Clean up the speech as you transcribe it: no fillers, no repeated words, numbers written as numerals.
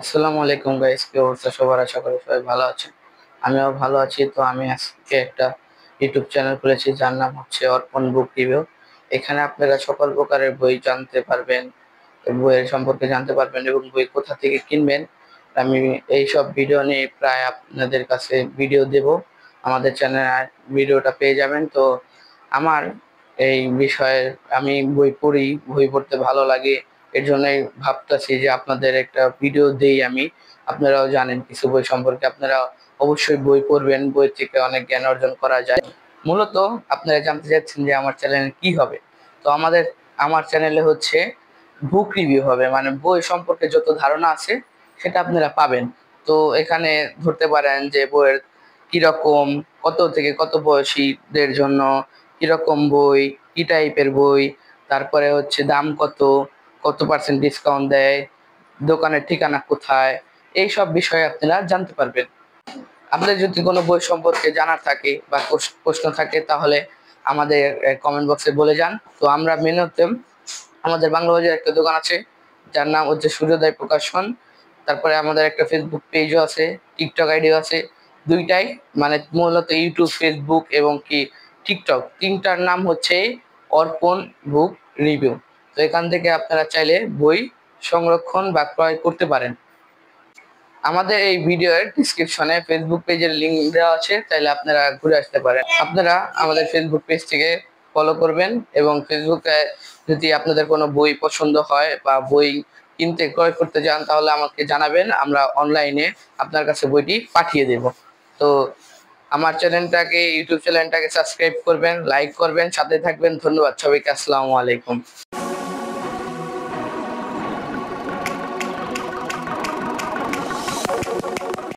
আসসালামু আলাইকুম গাইস, কি অবস্থা সবার? আশা করি সবাই ভালো আছেন। আমিও ভালো আছি। তো আমি আজকে একটা ইউটিউব চ্যানেল খুলেছি যার নাম হচ্ছে অর্পণ বুক রিভিউ। এখানে আপনারা সকল প্রকারের বই জানতে পারবেন, বইয়ের সম্পর্কে জানতে পারবেন এবং বই কোথা থেকে কিনবেন। আমি এই সব ভিডিও নিয়ে প্রায় আপনাদের কাছে ভিডিও দেব। আমাদের চ্যানেলে ভিডিওটা পেয়ে যাবেন। তো আমার এই বিষয়ে আমি বই পড়ি, বই পড়তে ভালো লাগে। এর জন্যই ভাবতেছি যে আপনাদের একটা ভিডিও দেই আমি। আপনারাও জানেন কিছু বই সম্পর্কে, আপনারা অবশ্যই বই পড়বেন, বই থেকে অনেক জ্ঞান অর্জন করা যায়। মূলত আপনারা জানতে চাচ্ছেন যে আমার চ্যানেলে কি হবে। তো আমার চ্যানেলে হচ্ছে বুক রিভিউ হবে, মানে বই সম্পর্কে যত ধারণা আছে সেটা আপনারা পাবেন। তো এখানে ধরতে পারেন যে বইয়ের কিরকম, কত থেকে কত বয়সীদের জন্য কিরকম বই, কি টাইপের বই, তারপরে হচ্ছে দাম কত, কত পার্সেন্ট ডিসকাউন্ট দেয়, দোকানের ঠিকানা কোথায়, এই সব বিষয়ে আপনারা জানতে পারবেন। আপনাদের যদি কোনো বই সম্পর্কে জানার থাকে বা প্রশ্ন থাকে তাহলে আমাদের কমেন্ট বক্সে বলে যান। তো আমরা মেনুতে আমাদের বাংলা বাজার একটা দোকান আছে যার নাম হচ্ছে সূর্যোদয় প্রকাশন। তারপরে আমাদের একটা ফেসবুক পেজও আছে, টিকটক আইডিও আছে। দুইটাই, মানে মূলত ইউটিউব, ফেসবুক এবং কি টিকটক, তিনটার নাম হচ্ছে অর্পণ বুক রিভিউ। তো এখান থেকে আপনারা চাইলে বই সংরক্ষণ বা ক্রয় করতে পারেন। আমাদের এই ভিডিওর ডিসক্রিপশনে ফেসবুক পেজের লিংক দেওয়া আছে, চাইলে আপনারা ঘুরে আসতে পারেন। আপনারা আমাদের ফেসবুক পেজ থেকে ফলো করবেন এবং ফেসবুকে যদি আপনাদের কোনো বই পছন্দ হয় বা বই কিনতে ক্রয় করতে চান তাহলে আমাকে জানাবেন, আমরা অনলাইনে আপনার কাছে বইটি পাঠিয়ে দেব। তো আমার চ্যানেলটাকে, ইউটিউব চ্যানেলটাকে সাবস্ক্রাইব করবেন, লাইক করবেন, সাথে থাকবেন। ধন্যবাদ সবাইকে। আসসালামু আলাইকুম।